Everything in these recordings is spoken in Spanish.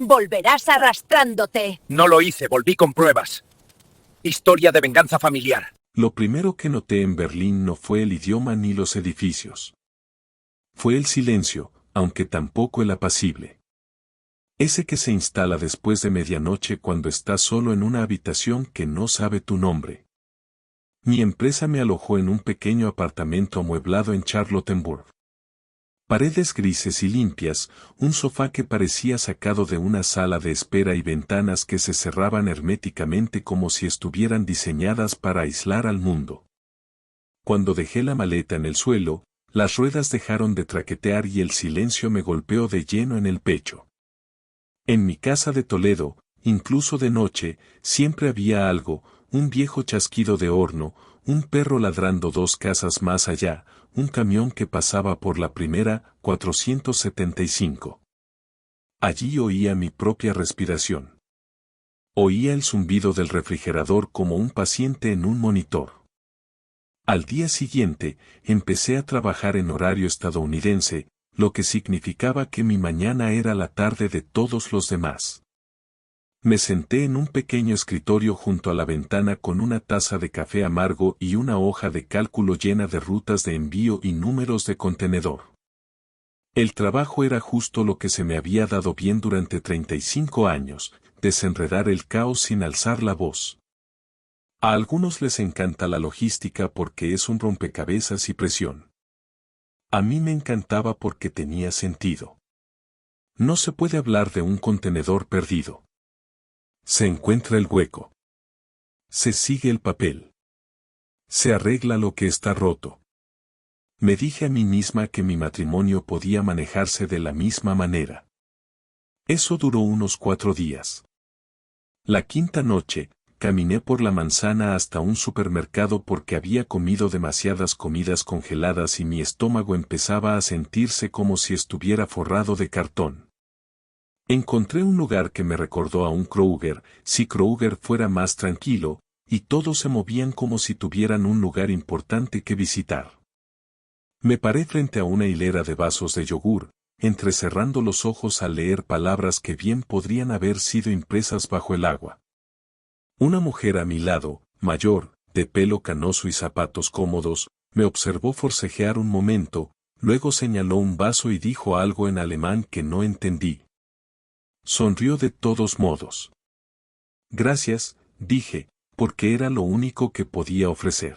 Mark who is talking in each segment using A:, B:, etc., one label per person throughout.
A: Volverás arrastrándote.
B: No lo hice, volví con pruebas. Historia de venganza familiar.
C: Lo primero que noté en Berlín no fue el idioma ni los edificios. Fue el silencio, aunque tampoco el apacible. Ese que se instala después de medianoche cuando estás solo en una habitación que no sabe tu nombre. Mi empresa me alojó en un pequeño apartamento amueblado en Charlottenburg. Paredes grises y limpias, un sofá que parecía sacado de una sala de espera y ventanas que se cerraban herméticamente como si estuvieran diseñadas para aislar al mundo. Cuando dejé la maleta en el suelo, las ruedas dejaron de traquetear y el silencio me golpeó de lleno en el pecho. En mi casa de Toledo, incluso de noche, siempre había algo, un viejo chasquido de horno, un perro ladrando 2 casas más allá, un camión que pasaba por la primera 475. Allí oía mi propia respiración. Oía el zumbido del refrigerador como un paciente en un monitor. Al día siguiente, empecé a trabajar en horario estadounidense, lo que significaba que mi mañana era la tarde de todos los demás. Me senté en un pequeño escritorio junto a la ventana con una taza de café amargo y una hoja de cálculo llena de rutas de envío y números de contenedor. El trabajo era justo lo que se me había dado bien durante 35 años, desenredar el caos sin alzar la voz. A algunos les encanta la logística porque es un rompecabezas y presión. A mí me encantaba porque tenía sentido. No se puede hablar de un contenedor perdido. Se encuentra el hueco. Se sigue el papel. Se arregla lo que está roto. Me dije a mí misma que mi matrimonio podía manejarse de la misma manera. Eso duró unos 4 días. La quinta noche, caminé por la manzana hasta un supermercado porque había comido demasiadas comidas congeladas y mi estómago empezaba a sentirse como si estuviera forrado de cartón. Encontré un lugar que me recordó a un Kroger, si Kroger fuera más tranquilo, y todos se movían como si tuvieran un lugar importante que visitar. Me paré frente a una hilera de vasos de yogur, entrecerrando los ojos al leer palabras que bien podrían haber sido impresas bajo el agua. Una mujer a mi lado, mayor, de pelo canoso y zapatos cómodos, me observó forcejear un momento, luego señaló un vaso y dijo algo en alemán que no entendí. Sonrió de todos modos. Gracias, dije, porque era lo único que podía ofrecer.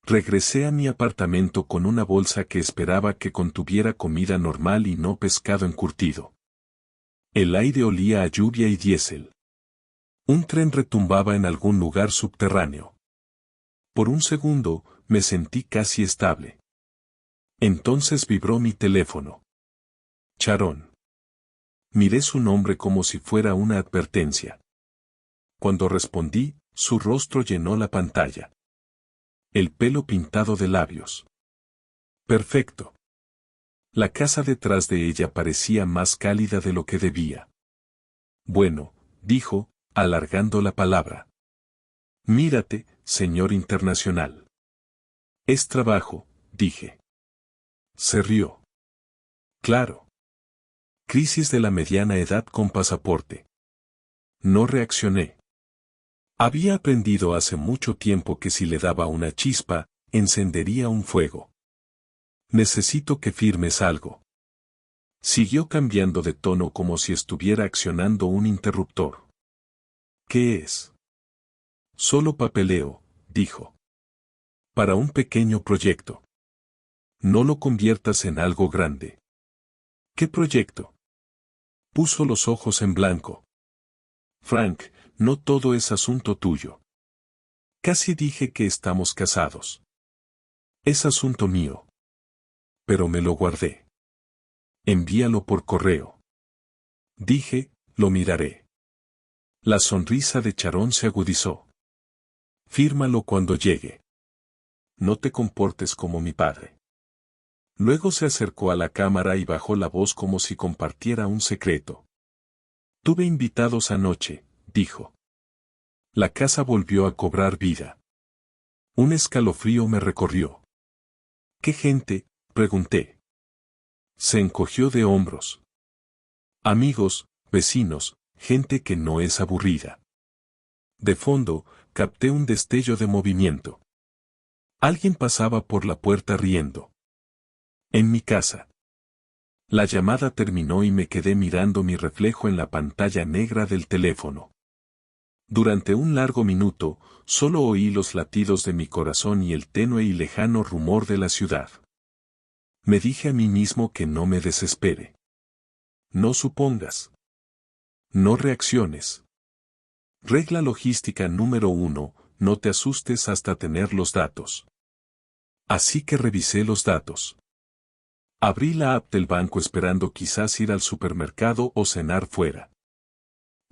C: Regresé a mi apartamento con una bolsa que esperaba que contuviera comida normal y no pescado encurtido. El aire olía a lluvia y diésel. Un tren retumbaba en algún lugar subterráneo. Por un segundo, me sentí casi estable. Entonces vibró mi teléfono. Sharon. Miré su nombre como si fuera una advertencia. Cuando respondí, su rostro llenó la pantalla. El pelo pintado de labios. Perfecto. La casa detrás de ella parecía más cálida de lo que debía. Bueno, dijo, alargando la palabra. Mírate, señor internacional. Es trabajo, dije. Se rió. Claro. Crisis de la mediana edad con pasaporte. No reaccioné. Había aprendido hace mucho tiempo que si le daba una chispa, encendería un fuego. Necesito que firmes algo. Siguió cambiando de tono como si estuviera accionando un interruptor. ¿Qué es? Solo papeleo, dijo. Para un pequeño proyecto. No lo conviertas en algo grande. ¿Qué proyecto? Puso los ojos en blanco. Frank, no todo es asunto tuyo. Casi dije que estamos casados. Es asunto mío. Pero me lo guardé. Envíalo por correo. Dije, lo miraré. La sonrisa de Sharon se agudizó. Fírmalo cuando llegue. No te comportes como mi padre. Luego se acercó a la cámara y bajó la voz como si compartiera un secreto. Tuve invitados anoche, dijo. La casa volvió a cobrar vida. Un escalofrío me recorrió. ¿Qué gente?, pregunté. Se encogió de hombros. Amigos, vecinos, gente que no es aburrida. De fondo, capté un destello de movimiento. Alguien pasaba por la puerta riendo. En mi casa. La llamada terminó y me quedé mirando mi reflejo en la pantalla negra del teléfono. Durante un largo minuto, solo oí los latidos de mi corazón y el tenue y lejano rumor de la ciudad. Me dije a mí mismo que no me desespere. No supongas. No reacciones. Regla logística número 1, no te asustes hasta tener los datos. Así que revisé los datos. Abrí la app del banco esperando quizás ir al supermercado o cenar fuera.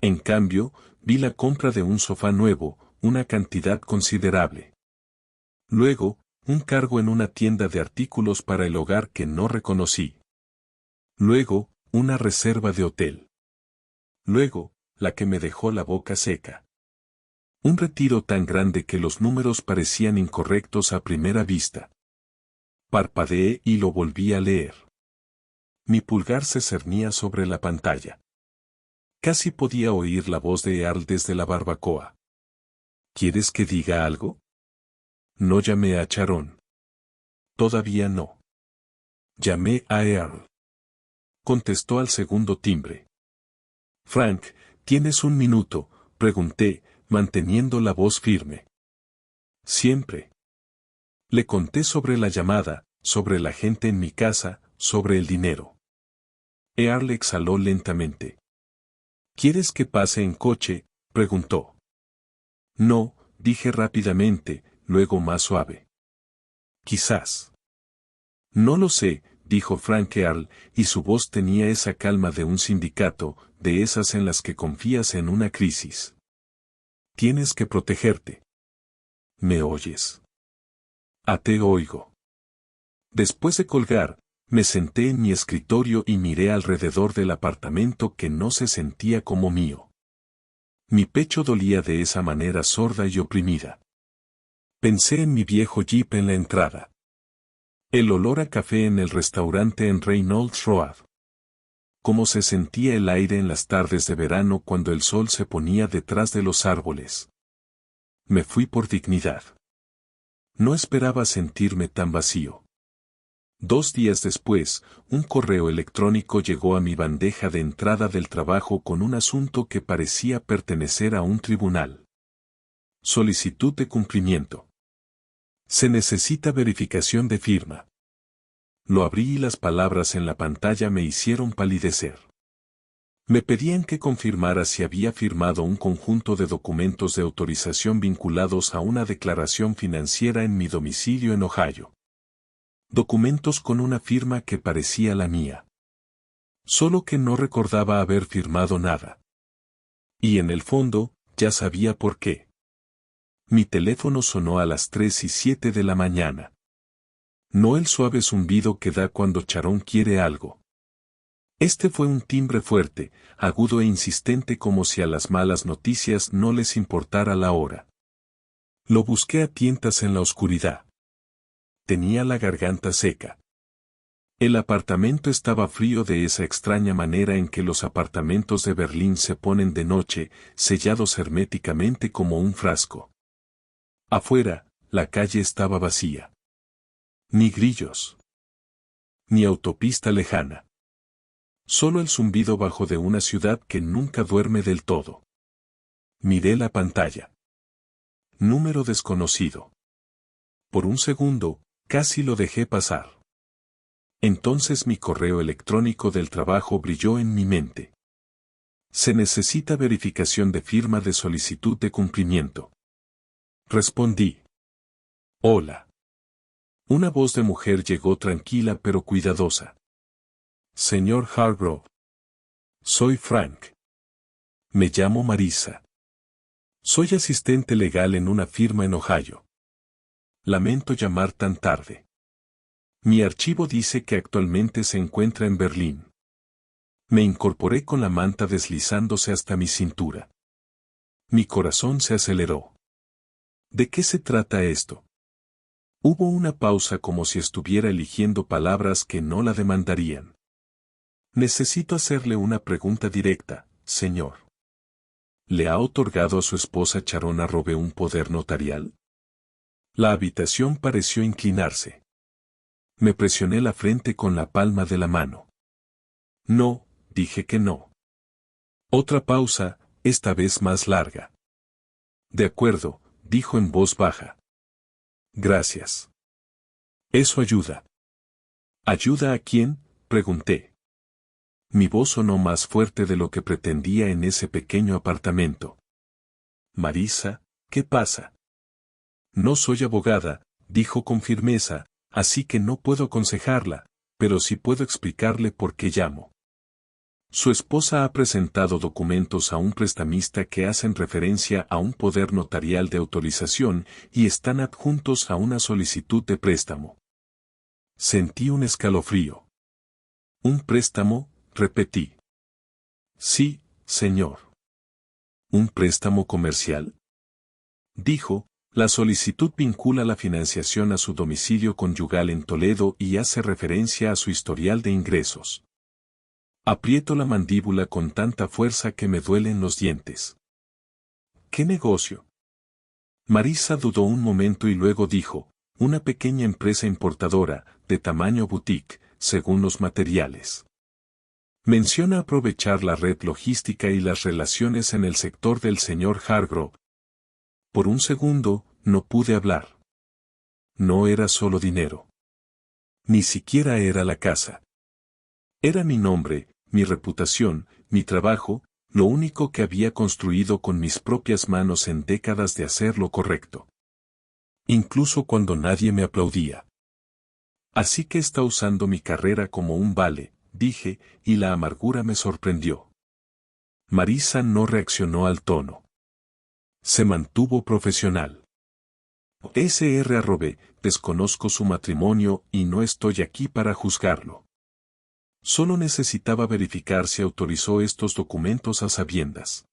C: En cambio, vi la compra de un sofá nuevo, una cantidad considerable. Luego, un cargo en una tienda de artículos para el hogar que no reconocí. Luego, una reserva de hotel. Luego, la que me dejó la boca seca. Un retiro tan grande que los números parecían incorrectos a primera vista. Parpadeé y lo volví a leer. Mi pulgar se cernía sobre la pantalla. Casi podía oír la voz de Earl desde la barbacoa. ¿Quieres que diga algo? No llamé a Sharon. Todavía no. Llamé a Earl. Contestó al segundo timbre. Frank, ¿tienes un minuto?, pregunté, manteniendo la voz firme. Siempre. Le conté sobre la llamada, sobre la gente en mi casa, sobre el dinero. Earl exhaló lentamente. ¿Quieres que pase en coche?, preguntó. No, dije rápidamente, luego más suave. Quizás. No lo sé, dijo Frank Earl, y su voz tenía esa calma de un sindicato, de esas en las que confías en una crisis. Tienes que protegerte. ¿Me oyes? Te oigo. Después de colgar, me senté en mi escritorio y miré alrededor del apartamento que no se sentía como mío. Mi pecho dolía de esa manera sorda y oprimida. Pensé en mi viejo Jeep en la entrada. El olor a café en el restaurante en Reynolds Road. Cómo se sentía el aire en las tardes de verano cuando el sol se ponía detrás de los árboles. Me fui por dignidad. No esperaba sentirme tan vacío. 2 días después, un correo electrónico llegó a mi bandeja de entrada del trabajo con un asunto que parecía pertenecer a un tribunal. Solicitud de cumplimiento. Se necesita verificación de firma. Lo abrí y las palabras en la pantalla me hicieron palidecer. Me pedían que confirmara si había firmado un conjunto de documentos de autorización vinculados a una declaración financiera en mi domicilio en Ohio. Documentos con una firma que parecía la mía. Solo que no recordaba haber firmado nada. Y en el fondo, ya sabía por qué. Mi teléfono sonó a las 3:07 de la mañana. No el suave zumbido que da cuando Sharon quiere algo. Este fue un timbre fuerte, agudo e insistente como si a las malas noticias no les importara la hora. Lo busqué a tientas en la oscuridad. Tenía la garganta seca. El apartamento estaba frío de esa extraña manera en que los apartamentos de Berlín se ponen de noche, sellados herméticamente como un frasco. Afuera, la calle estaba vacía. Ni grillos. Ni autopista lejana. Solo el zumbido bajo de una ciudad que nunca duerme del todo. Miré la pantalla. Número desconocido. Por un segundo, casi lo dejé pasar. Entonces mi correo electrónico del trabajo brilló en mi mente. Se necesita verificación de firma de solicitud de cumplimiento. Respondí. Hola. Una voz de mujer llegó tranquila pero cuidadosa. Señor Hargrove. Soy Frank. Me llamo Marisa. Soy asistente legal en una firma en Ohio. Lamento llamar tan tarde. Mi archivo dice que actualmente se encuentra en Berlín. Me incorporé con la manta deslizándose hasta mi cintura. Mi corazón se aceleró. ¿De qué se trata esto? Hubo una pausa como si estuviera eligiendo palabras que no la demandarían. Necesito hacerle una pregunta directa, señor. ¿Le ha otorgado a su esposa Charona Robe un poder notarial? La habitación pareció inclinarse. Me presioné la frente con la palma de la mano. No, dije que no. Otra pausa, esta vez más larga. De acuerdo, dijo en voz baja. Gracias. Eso ayuda. ¿Ayuda a quién?, pregunté. Mi voz sonó más fuerte de lo que pretendía en ese pequeño apartamento. Marisa, ¿qué pasa? No soy abogada, dijo con firmeza, así que no puedo aconsejarla, pero sí puedo explicarle por qué llamo. Su esposa ha presentado documentos a un prestamista que hacen referencia a un poder notarial de autorización y están adjuntos a una solicitud de préstamo. Sentí un escalofrío. ¿Un préstamo?, repetí. Sí, señor. ¿Un préstamo comercial? Dijo, la solicitud vincula la financiación a su domicilio conyugal en Toledo y hace referencia a su historial de ingresos. Aprieto la mandíbula con tanta fuerza que me duelen los dientes. ¿Qué negocio? Marisa dudó un momento y luego dijo, una pequeña empresa importadora, de tamaño boutique, según los materiales. Menciona aprovechar la red logística y las relaciones en el sector del señor Hargrove. Por un segundo, no pude hablar. No era solo dinero. Ni siquiera era la casa. Era mi nombre, mi reputación, mi trabajo, lo único que había construido con mis propias manos en décadas de hacer lo correcto. Incluso cuando nadie me aplaudía. Así que está usando mi carrera como un vale, dije, y la amargura me sorprendió. Marisa no reaccionó al tono. Se mantuvo profesional. Sr. desconozco su matrimonio y no estoy aquí para juzgarlo. Solo necesitaba verificar si autorizó estos documentos a sabiendas.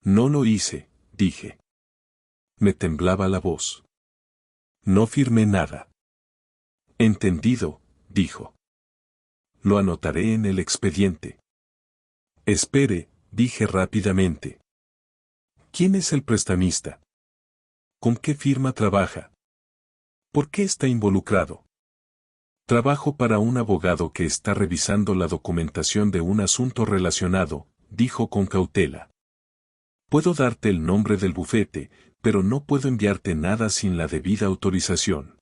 C: No lo hice, dije. Me temblaba la voz. No firmé nada. Entendido, dijo. Lo anotaré en el expediente. Espere, dije rápidamente. ¿Quién es el prestamista? ¿Con qué firma trabaja? ¿Por qué está involucrado? Trabajo para un abogado que está revisando la documentación de un asunto relacionado, dijo con cautela. Puedo darte el nombre del bufete, pero no puedo enviarte nada sin la debida autorización.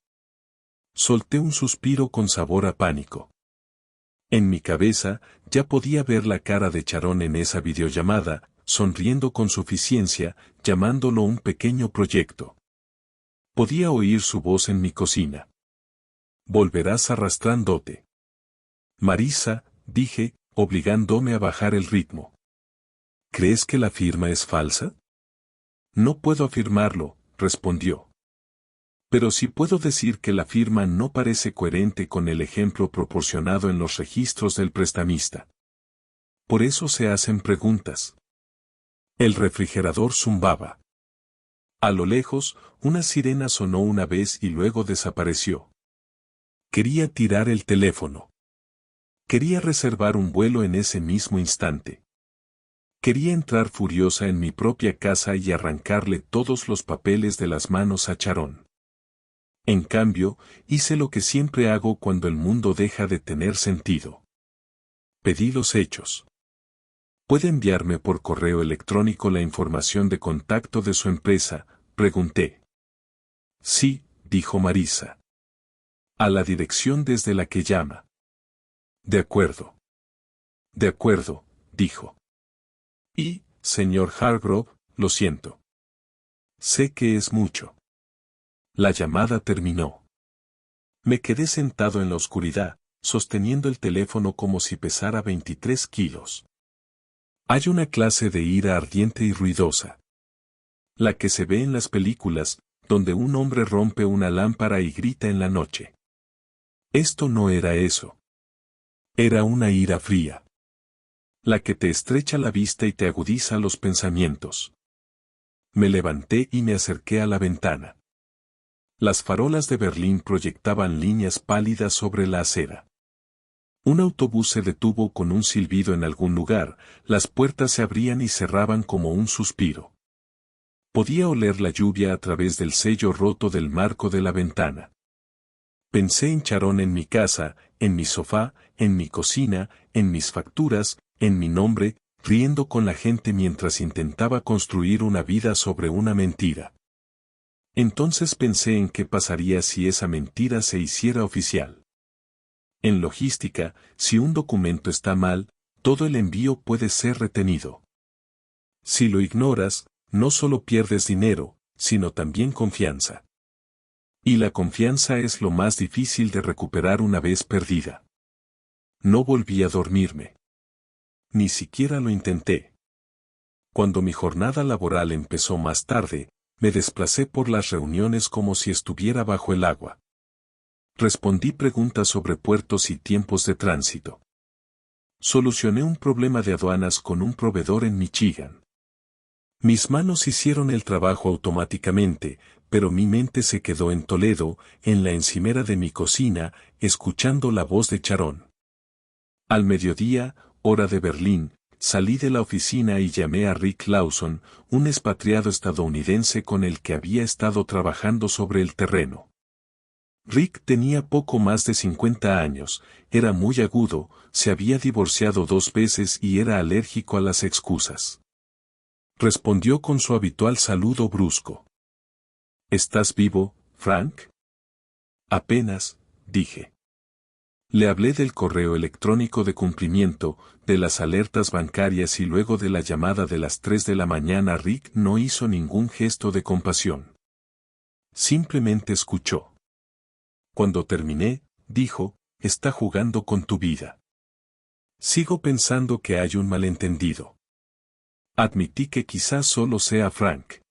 C: Solté un suspiro con sabor a pánico. En mi cabeza, ya podía ver la cara de Charón en esa videollamada, sonriendo con suficiencia, llamándolo un pequeño proyecto. Podía oír su voz en mi cocina. Volverás arrastrándote. Marisa, dije, obligándome a bajar el ritmo. ¿Crees que la firma es falsa? No puedo afirmarlo, respondió. Pero sí puedo decir que la firma no parece coherente con el ejemplo proporcionado en los registros del prestamista. Por eso se hacen preguntas. El refrigerador zumbaba. A lo lejos, una sirena sonó una vez y luego desapareció. Quería tirar el teléfono. Quería reservar un vuelo en ese mismo instante. Quería entrar furiosa en mi propia casa y arrancarle todos los papeles de las manos a Charón. En cambio, hice lo que siempre hago cuando el mundo deja de tener sentido. Pedí los hechos. ¿Puede enviarme por correo electrónico la información de contacto de su empresa?, pregunté. Sí, dijo Marisa. A la dirección desde la que llama. De acuerdo. De acuerdo, dijo. Y, señor Hargrove, lo siento. Sé que es mucho. La llamada terminó. Me quedé sentado en la oscuridad, sosteniendo el teléfono como si pesara 23 kilos. Hay una clase de ira ardiente y ruidosa. La que se ve en las películas, donde un hombre rompe una lámpara y grita en la noche. Esto no era eso. Era una ira fría. La que te estrecha la vista y te agudiza los pensamientos. Me levanté y me acerqué a la ventana. Las farolas de Berlín proyectaban líneas pálidas sobre la acera. Un autobús se detuvo con un silbido en algún lugar, las puertas se abrían y cerraban como un suspiro. Podía oler la lluvia a través del sello roto del marco de la ventana. Pensé en Charón en mi casa, en mi sofá, en mi cocina, en mis facturas, en mi nombre, riendo con la gente mientras intentaba construir una vida sobre una mentira. Entonces pensé en qué pasaría si esa mentira se hiciera oficial. En logística, si un documento está mal, todo el envío puede ser retenido. Si lo ignoras, no solo pierdes dinero, sino también confianza. Y la confianza es lo más difícil de recuperar una vez perdida. No volví a dormirme. Ni siquiera lo intenté. Cuando mi jornada laboral empezó más tarde, me desplacé por las reuniones como si estuviera bajo el agua. Respondí preguntas sobre puertos y tiempos de tránsito. Solucioné un problema de aduanas con un proveedor en Michigan. Mis manos hicieron el trabajo automáticamente, pero mi mente se quedó en Toledo, en la encimera de mi cocina, escuchando la voz de Charón. Al mediodía, hora de Berlín, salí de la oficina y llamé a Rick Lawson, un expatriado estadounidense con el que había estado trabajando sobre el terreno. Rick tenía poco más de 50 años, era muy agudo, se había divorciado 2 veces y era alérgico a las excusas. Respondió con su habitual saludo brusco. ¿Estás vivo, Frank? Apenas, dije. Le hablé del correo electrónico de cumplimiento, de las alertas bancarias y luego de la llamada de las 3 de la mañana. Rick no hizo ningún gesto de compasión. Simplemente escuchó. Cuando terminé, dijo, está jugando con tu vida. Sigo pensando que hay un malentendido. Admití que quizás solo sea Frank.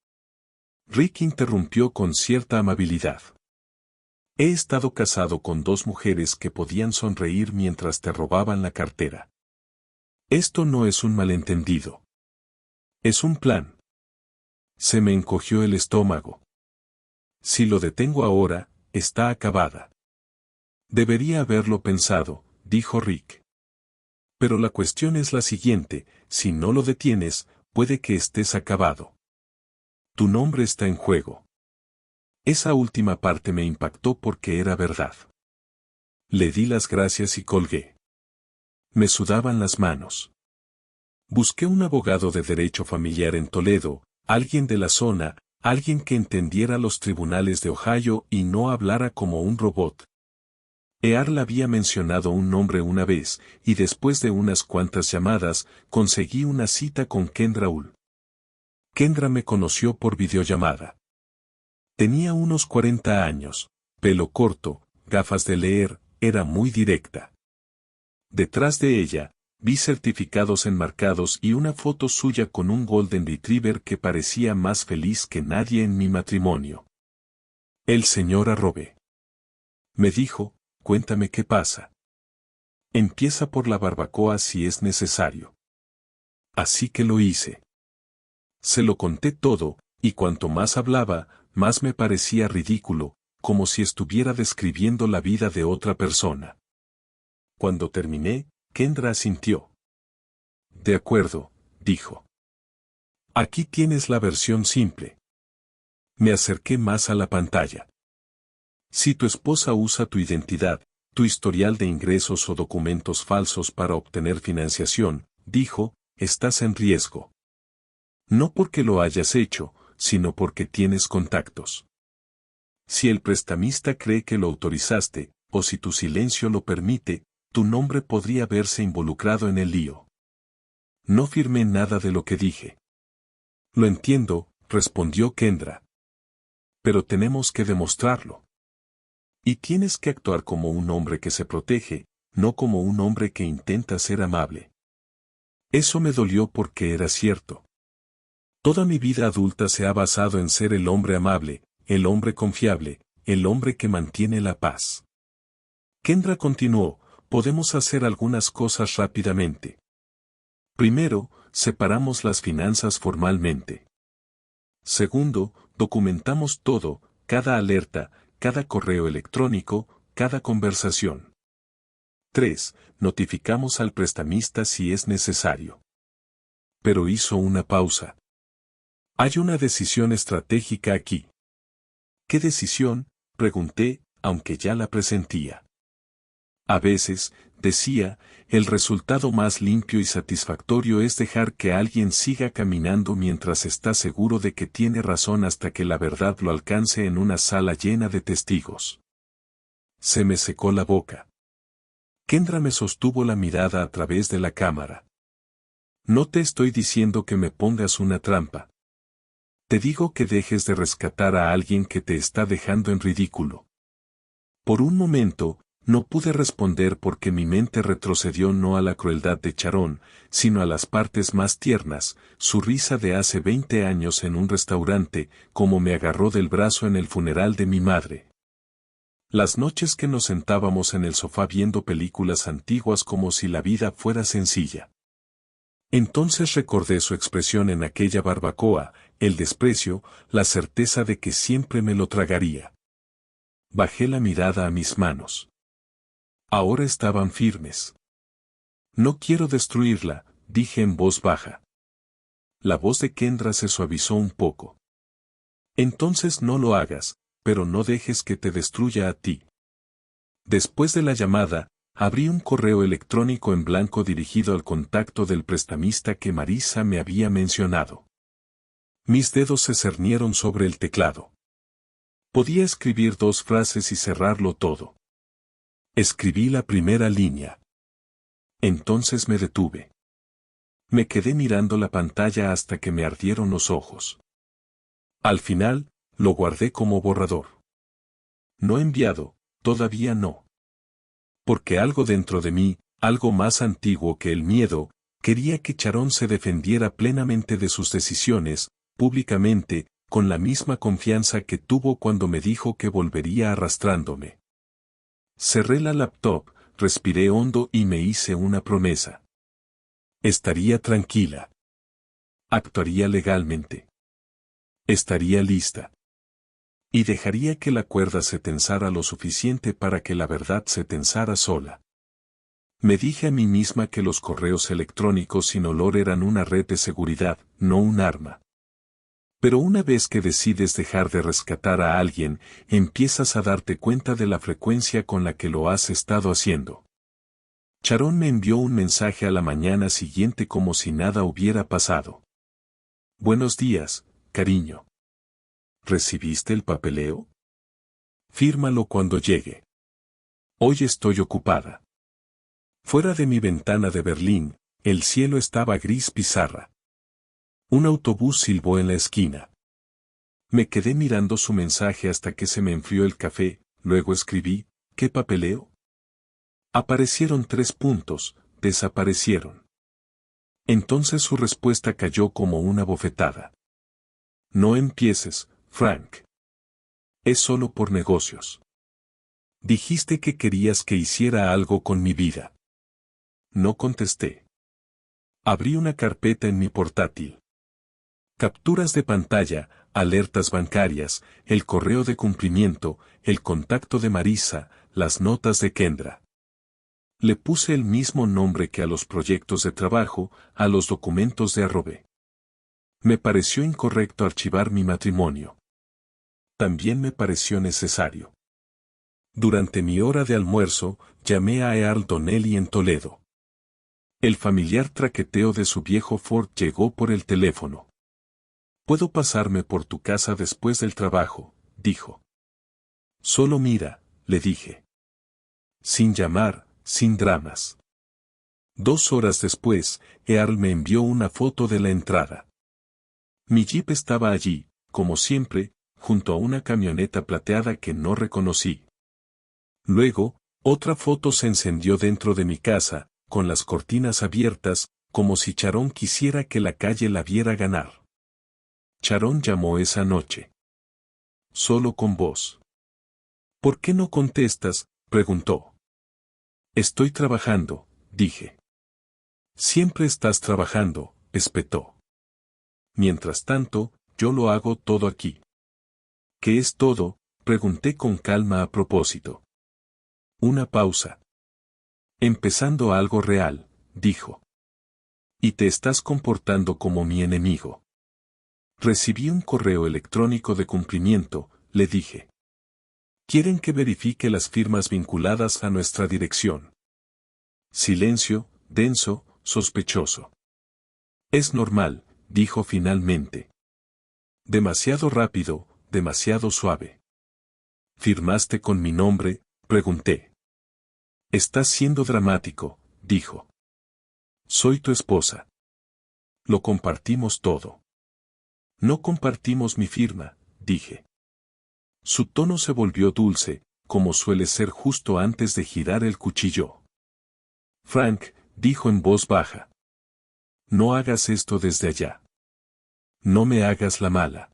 C: Rick interrumpió con cierta amabilidad. He estado casado con 2 mujeres que podían sonreír mientras te robaban la cartera. Esto no es un malentendido. Es un plan. Se me encogió el estómago. Si lo detengo ahora, está acabada. Debería haberlo pensado, dijo Rick. Pero la cuestión es la siguiente, si no lo detienes, puede que estés acabado. Tu nombre está en juego. Esa última parte me impactó porque era verdad. Le di las gracias y colgué. Me sudaban las manos. Busqué un abogado de derecho familiar en Toledo, alguien de la zona, alguien que entendiera los tribunales de Ohio y no hablara como un robot. Earl había mencionado un nombre una vez, y después de unas cuantas llamadas, conseguí una cita con Kendra Hull. Kendra me conoció por videollamada. Tenía unos 40 años, pelo corto, gafas de leer, era muy directa. Detrás de ella, vi certificados enmarcados y una foto suya con un Golden Retriever que parecía más feliz que nadie en mi matrimonio. El señor Arrobe. Me dijo, cuéntame qué pasa. Empieza por la barbacoa si es necesario. Así que lo hice. Se lo conté todo, y cuanto más hablaba, más me parecía ridículo, como si estuviera describiendo la vida de otra persona. Cuando terminé, Kendra asintió. De acuerdo, dijo. Aquí tienes la versión simple. Me acerqué más a la pantalla. Si tu esposa usa tu identidad, tu historial de ingresos o documentos falsos para obtener financiación, dijo, estás en riesgo. No porque lo hayas hecho, sino porque tienes contactos. Si el prestamista cree que lo autorizaste, o si tu silencio lo permite, tu nombre podría verse involucrado en el lío. No firmé nada de lo que dije. Lo entiendo, respondió Kendra. Pero tenemos que demostrarlo. Y tienes que actuar como un hombre que se protege, no como un hombre que intenta ser amable. Eso me dolió porque era cierto. Toda mi vida adulta se ha basado en ser el hombre amable, el hombre confiable, el hombre que mantiene la paz. Kendra continuó, podemos hacer algunas cosas rápidamente. Primero, separamos las finanzas formalmente. Segundo, documentamos todo, cada alerta, cada correo electrónico, cada conversación. 3. Notificamos al prestamista si es necesario. Pero hizo una pausa. Hay una decisión estratégica aquí. ¿Qué decisión?, pregunté, aunque ya la presentía. A veces, decía, el resultado más limpio y satisfactorio es dejar que alguien siga caminando mientras está seguro de que tiene razón hasta que la verdad lo alcance en una sala llena de testigos. Se me secó la boca. Kendra me sostuvo la mirada a través de la cámara. No te estoy diciendo que me pongas una trampa. Te digo que dejes de rescatar a alguien que te está dejando en ridículo. Por un momento, no pude responder porque mi mente retrocedió no a la crueldad de Sharon, sino a las partes más tiernas, su risa de hace 20 años en un restaurante, como me agarró del brazo en el funeral de mi madre. Las noches que nos sentábamos en el sofá viendo películas antiguas como si la vida fuera sencilla. Entonces recordé su expresión en aquella barbacoa, el desprecio, la certeza de que siempre me lo tragaría. Bajé la mirada a mis manos. Ahora estaban firmes. No quiero destruirla, dije en voz baja. La voz de Kendra se suavizó un poco. Entonces no lo hagas, pero no dejes que te destruya a ti. Después de la llamada, abrí un correo electrónico en blanco dirigido al contacto del prestamista que Marisa me había mencionado. Mis dedos se cernieron sobre el teclado. Podía escribir 2 frases y cerrarlo todo. Escribí la primera línea. Entonces me detuve. Me quedé mirando la pantalla hasta que me ardieron los ojos. Al final, lo guardé como borrador. No enviado, todavía no. Porque algo dentro de mí, algo más antiguo que el miedo, quería que Sharon se defendiera plenamente de sus decisiones, públicamente, con la misma confianza que tuvo cuando me dijo que volvería arrastrándome. Cerré la laptop, respiré hondo y me hice una promesa. Estaría tranquila. Actuaría legalmente. Estaría lista. Y dejaría que la cuerda se tensara lo suficiente para que la verdad se tensara sola. Me dije a mí misma que los correos electrónicos sin olor eran una red de seguridad, no un arma. Pero una vez que decides dejar de rescatar a alguien, empiezas a darte cuenta de la frecuencia con la que lo has estado haciendo. Sharon me envió un mensaje a la mañana siguiente como si nada hubiera pasado. Buenos días, cariño. ¿Recibiste el papeleo? Fírmalo cuando llegue. Hoy estoy ocupada. Fuera de mi ventana de Berlín, el cielo estaba gris pizarra. Un autobús silbó en la esquina. Me quedé mirando su mensaje hasta que se me enfrió el café, luego escribí, ¿qué papeleo? Aparecieron 3 puntos, desaparecieron. Entonces su respuesta cayó como una bofetada. No empieces, Frank. Es solo por negocios. Dijiste que querías que hiciera algo con mi vida. No contesté. Abrí una carpeta en mi portátil. Capturas de pantalla, alertas bancarias, el correo de cumplimiento, el contacto de Marisa, las notas de Kendra. Le puse el mismo nombre que a los proyectos de trabajo, a los documentos de Arrobe. Me pareció incorrecto archivar mi matrimonio. También me pareció necesario. Durante mi hora de almuerzo, llamé a Earl Donnelly en Toledo. El familiar traqueteo de su viejo Ford llegó por el teléfono. «Puedo pasarme por tu casa después del trabajo», dijo. «Solo mira», le dije. Sin llamar, sin dramas. 2 horas después, Earl me envió una foto de la entrada. Mi jeep estaba allí, como siempre, junto a una camioneta plateada que no reconocí. Luego, otra foto se encendió dentro de mi casa, con las cortinas abiertas, como si Sharon quisiera que la calle la viera ganar. Sharon llamó esa noche. Solo con voz. «¿Por qué no contestas?», preguntó. «Estoy trabajando», dije. «Siempre estás trabajando», espetó. «Mientras tanto, yo lo hago todo aquí». «¿Qué es todo?», pregunté con calma a propósito. Una pausa. Empezando algo real, dijo. Y te estás comportando como mi enemigo. Recibí un correo electrónico de cumplimiento, le dije. Quieren que verifique las firmas vinculadas a nuestra dirección. Silencio, denso, sospechoso. Es normal, dijo finalmente. Demasiado rápido, demasiado suave. ¿Firmaste con mi nombre?, pregunté. Estás siendo dramático, dijo. Soy tu esposa. Lo compartimos todo. No compartimos mi firma, dije. Su tono se volvió dulce, como suele ser justo antes de girar el cuchillo. Frank, dijo en voz baja. No hagas esto desde allá. No me hagas la mala.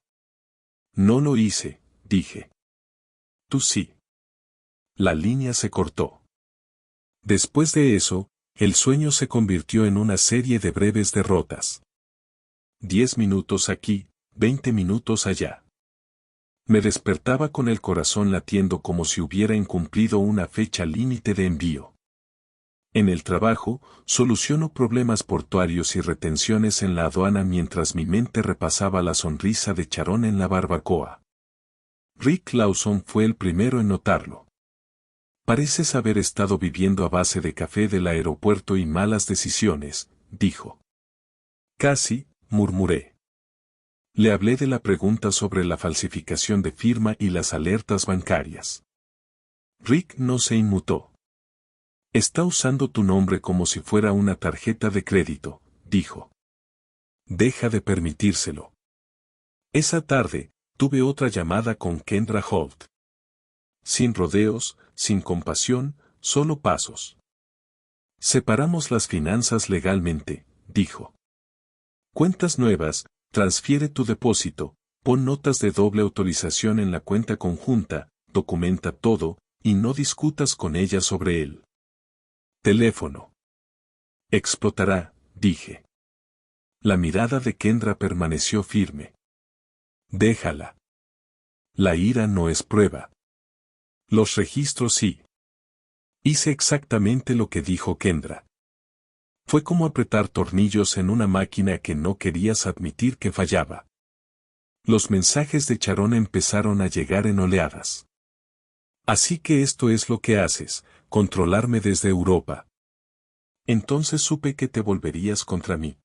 C: No lo hice, dije. Tú sí. La línea se cortó. Después de eso, el sueño se convirtió en una serie de breves derrotas. 10 minutos aquí, 20 minutos allá. Me despertaba con el corazón latiendo como si hubiera incumplido una fecha límite de envío. En el trabajo, soluciono problemas portuarios y retenciones en la aduana mientras mi mente repasaba la sonrisa de Charón en la barbacoa. Rick Lawson fue el primero en notarlo. Pareces haber estado viviendo a base de café del aeropuerto y malas decisiones, dijo. Casi, murmuré. Le hablé de la pregunta sobre la falsificación de firma y las alertas bancarias. Rick no se inmutó. Está usando tu nombre como si fuera una tarjeta de crédito, dijo. Deja de permitírselo. Esa tarde, tuve otra llamada con Kendra Holt. Sin rodeos, sin compasión, solo pasos. Separamos las finanzas legalmente, dijo. Cuentas nuevas, transfiere tu depósito, pon notas de doble autorización en la cuenta conjunta, documenta todo, y no discutas con ella sobre él. Teléfono. Explotará, dije. La mirada de Kendra permaneció firme. Déjala. La ira no es prueba. Los registros sí. Hice exactamente lo que dijo Kendra. Fue como apretar tornillos en una máquina que no querías admitir que fallaba. Los mensajes de Charón empezaron a llegar en oleadas. Así que esto es lo que haces, controlarme desde Europa. Entonces supe que te volverías contra mí.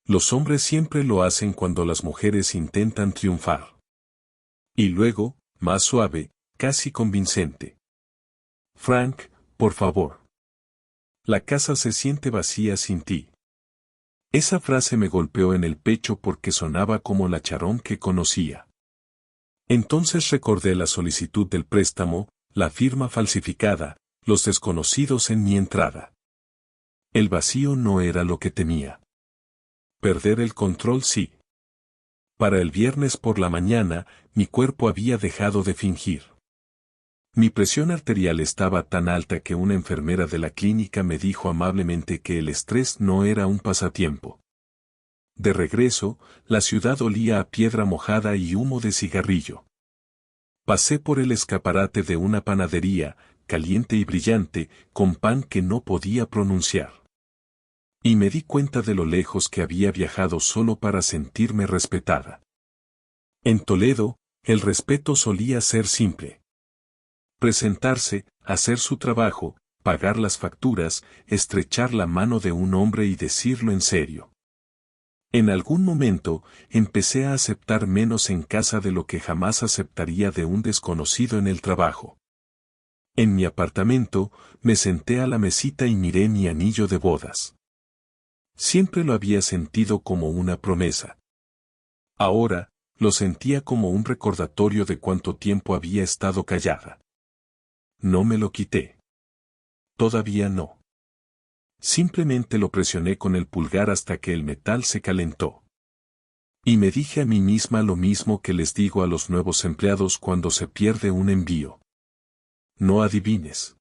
C: Los hombres siempre lo hacen cuando las mujeres intentan triunfar. Y luego, más suave, casi convincente. Frank, por favor. La casa se siente vacía sin ti. Esa frase me golpeó en el pecho porque sonaba como la Charón que conocía. Entonces recordé la solicitud del préstamo, la firma falsificada, los desconocidos en mi entrada. El vacío no era lo que temía. Perder el control sí. Para el viernes por la mañana, mi cuerpo había dejado de fingir. Mi presión arterial estaba tan alta que una enfermera de la clínica me dijo amablemente que el estrés no era un pasatiempo. De regreso, la ciudad olía a piedra mojada y humo de cigarrillo. Pasé por el escaparate de una panadería, caliente y brillante, con pan que no podía pronunciar. Y me di cuenta de lo lejos que había viajado solo para sentirme respetada. En Toledo, el respeto solía ser simple. Presentarse, hacer su trabajo, pagar las facturas, estrechar la mano de un hombre y decirlo en serio. En algún momento, empecé a aceptar menos en casa de lo que jamás aceptaría de un desconocido en el trabajo. En mi apartamento, me senté a la mesita y miré mi anillo de bodas. Siempre lo había sentido como una promesa. Ahora, lo sentía como un recordatorio de cuánto tiempo había estado callada. No me lo quité. Todavía no. Simplemente lo presioné con el pulgar hasta que el metal se calentó. Y me dije a mí misma lo mismo que les digo a los nuevos empleados cuando se pierde un envío. No adivines.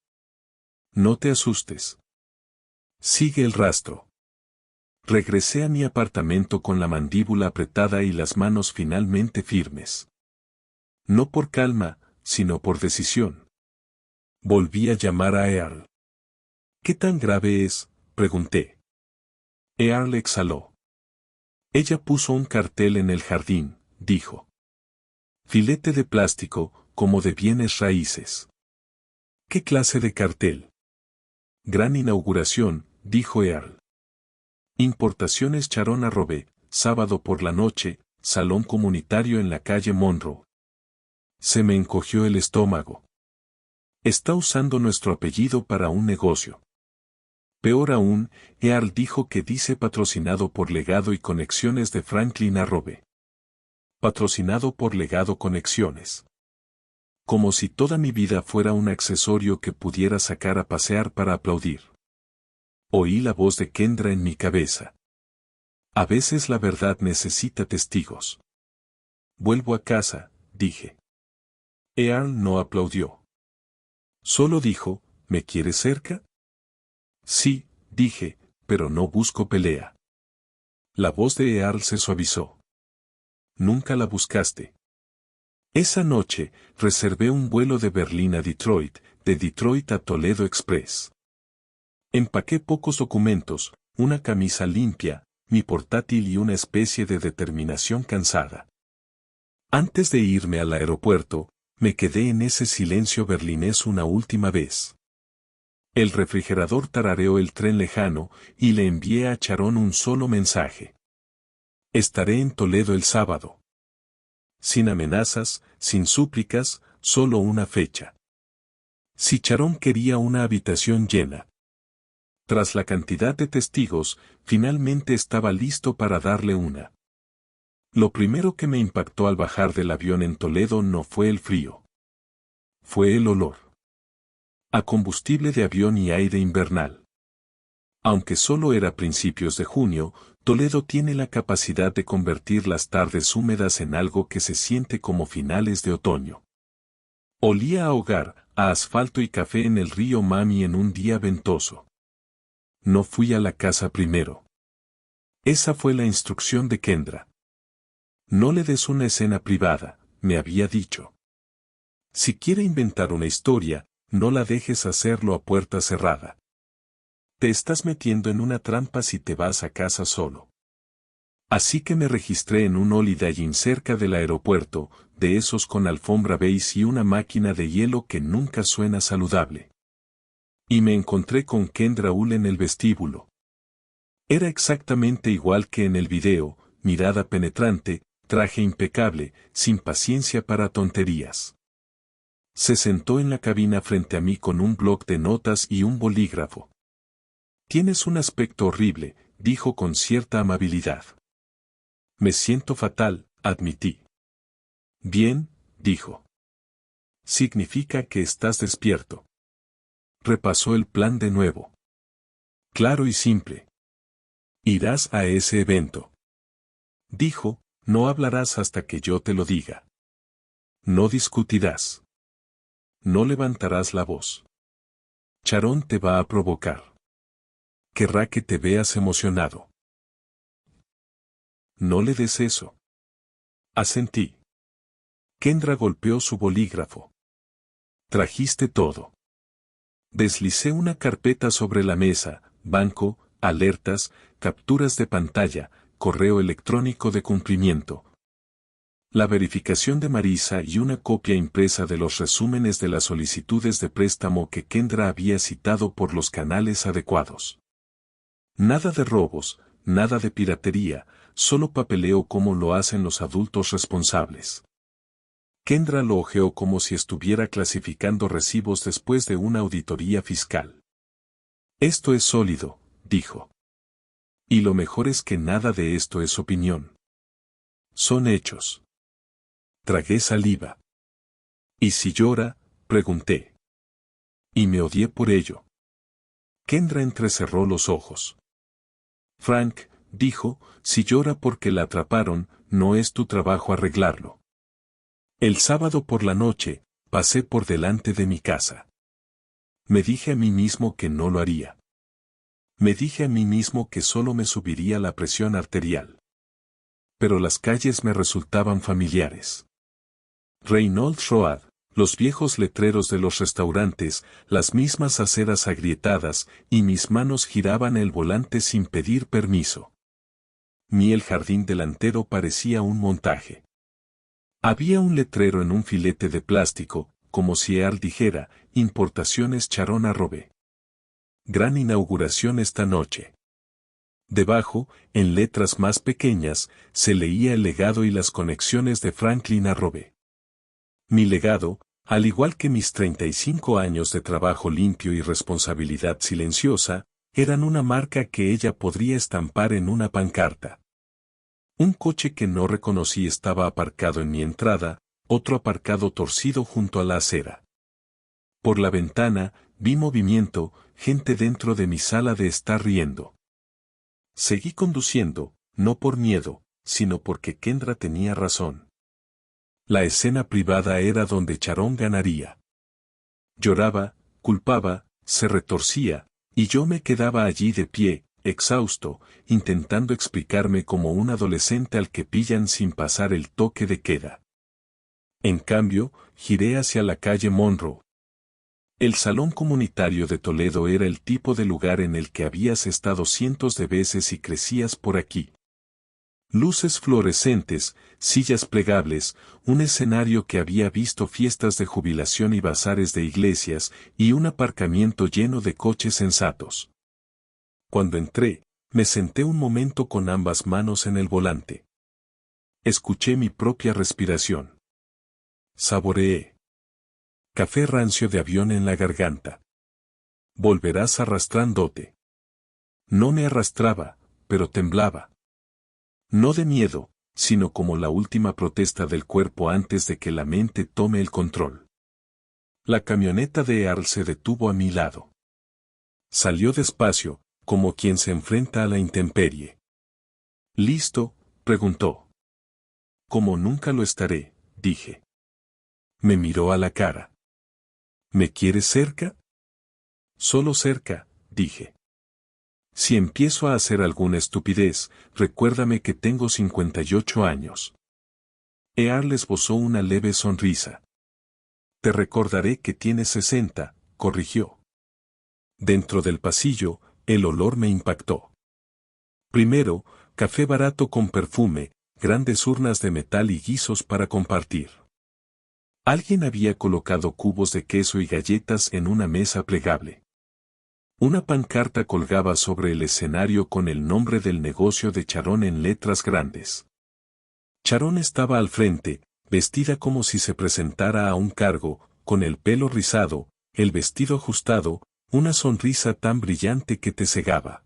C: No te asustes. Sigue el rastro. Regresé a mi apartamento con la mandíbula apretada y las manos finalmente firmes. No por calma, sino por decisión. Volví a llamar a Earl. ¿Qué tan grave es?, pregunté. Earl exhaló. Ella puso un cartel en el jardín, dijo. Filete de plástico, como de bienes raíces. ¿Qué clase de cartel? Gran inauguración, dijo Earl. Importaciones Charón Arrobé, sábado por la noche, salón comunitario en la calle Monroe. Se me encogió el estómago. Está usando nuestro apellido para un negocio. Peor aún, Earl dijo que dice patrocinado por Legado y Conexiones de Franklin Arrobé. Patrocinado por Legado Conexiones. Como si toda mi vida fuera un accesorio que pudiera sacar a pasear para aplaudir. Oí la voz de Kendra en mi cabeza. A veces la verdad necesita testigos. Vuelvo a casa, dije. Earl no aplaudió. Solo dijo, ¿me quieres cerca? Sí, dije, pero no busco pelea. La voz de Earl se suavizó. Nunca la buscaste. Esa noche, reservé un vuelo de Berlín a Detroit, de Detroit a Toledo Express. Empaqué pocos documentos, una camisa limpia, mi portátil y una especie de determinación cansada. Antes de irme al aeropuerto, me quedé en ese silencio berlinés una última vez. El refrigerador tarareó el tren lejano y le envié a Charón un solo mensaje. Estaré en Toledo el sábado. Sin amenazas, sin súplicas, solo una fecha. Si Charón quería una habitación llena. Tras la cantidad de testigos, finalmente estaba listo para darle una. Lo primero que me impactó al bajar del avión en Toledo no fue el frío. Fue el olor. A combustible de avión y aire invernal. Aunque solo era principios de junio, Toledo tiene la capacidad de convertir las tardes húmedas en algo que se siente como finales de otoño. Olía a hogar, a asfalto y café en el río Mami en un día ventoso. No fui a la casa primero. Esa fue la instrucción de Kendra. No le des una escena privada, me había dicho. Si quiere inventar una historia, no la dejes hacerlo a puerta cerrada. Te estás metiendo en una trampa si te vas a casa solo. Así que me registré en un Holiday Inn cerca del aeropuerto, de esos con alfombra beige y una máquina de hielo que nunca suena saludable. Y me encontré con Kendra Hull en el vestíbulo. Era exactamente igual que en el video, mirada penetrante, traje impecable, sin paciencia para tonterías. Se sentó en la cabina frente a mí con un bloc de notas y un bolígrafo. Tienes un aspecto horrible, dijo con cierta amabilidad. Me siento fatal, admití. Bien, dijo. Significa que estás despierto. Repasó el plan de nuevo. Claro y simple. Irás a ese evento. Dijo, no hablarás hasta que yo te lo diga. No discutirás. No levantarás la voz. Charón te va a provocar. Querrá que te veas emocionado. No le des eso. Asentí. Kendra golpeó su bolígrafo. Trajiste todo. Deslicé una carpeta sobre la mesa, banco, alertas, capturas de pantalla, correo electrónico de cumplimiento. La verificación de Marisa y una copia impresa de los resúmenes de las solicitudes de préstamo que Kendra había citado por los canales adecuados. Nada de robos, nada de piratería, solo papeleo como lo hacen los adultos responsables. Kendra lo hojeó como si estuviera clasificando recibos después de una auditoría fiscal. Esto es sólido, dijo. Y lo mejor es que nada de esto es opinión. Son hechos. Tragué saliva. ¿Y si llora?, pregunté. Y me odié por ello. Kendra entrecerró los ojos. Frank, dijo, si llora porque la atraparon, no es tu trabajo arreglarlo. El sábado por la noche, pasé por delante de mi casa. Me dije a mí mismo que no lo haría. Me dije a mí mismo que solo me subiría la presión arterial. Pero las calles me resultaban familiares. Reynolds Road, los viejos letreros de los restaurantes, las mismas aceras agrietadas, y mis manos giraban el volante sin pedir permiso. Ni el jardín delantero parecía un montaje. Había un letrero en un filete de plástico, como si Earl dijera, Importaciones Charón Arrobé. Gran inauguración esta noche. Debajo, en letras más pequeñas, se leía el legado y las conexiones de Franklin Arrobé. Mi legado, al igual que mis 35 años de trabajo limpio y responsabilidad silenciosa, eran una marca que ella podría estampar en una pancarta. Un coche que no reconocí estaba aparcado en mi entrada, otro aparcado torcido junto a la acera. Por la ventana, vi movimiento, gente dentro de mi sala de estar riendo. Seguí conduciendo, no por miedo, sino porque Kendra tenía razón. La escena privada era donde Charón ganaría. Lloraba, culpaba, se retorcía, y yo me quedaba allí de pie, exhausto, intentando explicarme como un adolescente al que pillan sin pasar el toque de queda. En cambio, giré hacia la calle Monroe. El salón comunitario de Toledo era el tipo de lugar en el que habías estado cientos de veces y crecías por aquí. Luces fluorescentes, sillas plegables, un escenario que había visto fiestas de jubilación y bazares de iglesias, y un aparcamiento lleno de coches sensatos. Cuando entré, me senté un momento con ambas manos en el volante. Escuché mi propia respiración. Saboreé. Café rancio de avión en la garganta. Volverás arrastrándote. No me arrastraba, pero temblaba. No de miedo, sino como la última protesta del cuerpo antes de que la mente tome el control. La camioneta de Earl se detuvo a mi lado. Salió despacio, como quien se enfrenta a la intemperie. ¿Listo?, preguntó. Como nunca lo estaré, dije. Me miró a la cara. ¿Me quieres cerca? Solo cerca, dije. Si empiezo a hacer alguna estupidez, recuérdame que tengo 58 años. Earl esbozó una leve sonrisa. Te recordaré que tienes 60, corrigió. Dentro del pasillo, el olor me impactó. Primero, café barato con perfume, grandes urnas de metal y guisos para compartir. Alguien había colocado cubos de queso y galletas en una mesa plegable. Una pancarta colgaba sobre el escenario con el nombre del negocio de Charón en letras grandes. Charón estaba al frente, vestida como si se presentara a un cargo, con el pelo rizado, el vestido ajustado, una sonrisa tan brillante que te cegaba.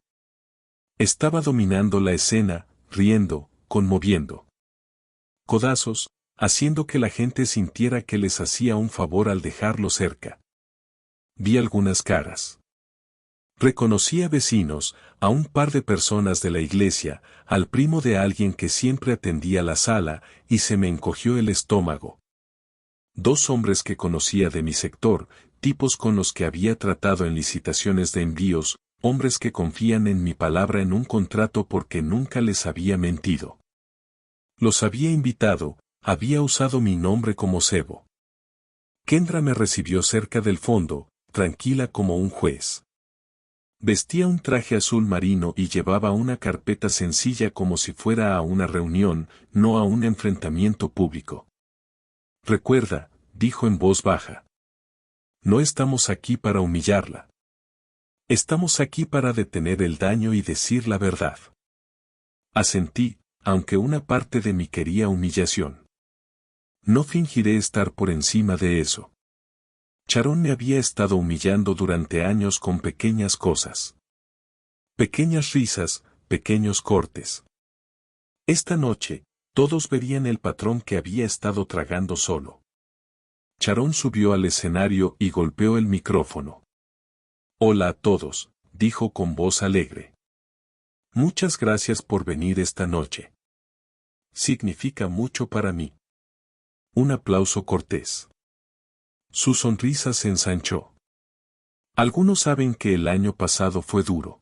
C: Estaba dominando la escena, riendo, conmoviendo. Codazos, haciendo que la gente sintiera que les hacía un favor al dejarlo cerca. Vi algunas caras. Reconocí a vecinos, a un par de personas de la iglesia, al primo de alguien que siempre atendía la sala, y se me encogió el estómago. Dos hombres que conocía de mi sector, tipos con los que había tratado en licitaciones de envíos, hombres que confían en mi palabra en un contrato porque nunca les había mentido. Los había invitado, había usado mi nombre como cebo. Kendra me recibió cerca del fondo, tranquila como un juez. Vestía un traje azul marino y llevaba una carpeta sencilla como si fuera a una reunión, no a un enfrentamiento público. Recuerda, dijo en voz baja. No estamos aquí para humillarla. Estamos aquí para detener el daño y decir la verdad. Asentí, aunque una parte de mí quería humillación. No fingiré estar por encima de eso. Charón me había estado humillando durante años con pequeñas cosas. Pequeñas risas, pequeños cortes. Esta noche, todos verían el patrón que había estado tragando solo. Charón subió al escenario y golpeó el micrófono. Hola a todos, dijo con voz alegre. Muchas gracias por venir esta noche. Significa mucho para mí. Un aplauso cortés. Su sonrisa se ensanchó. Algunos saben que el año pasado fue duro.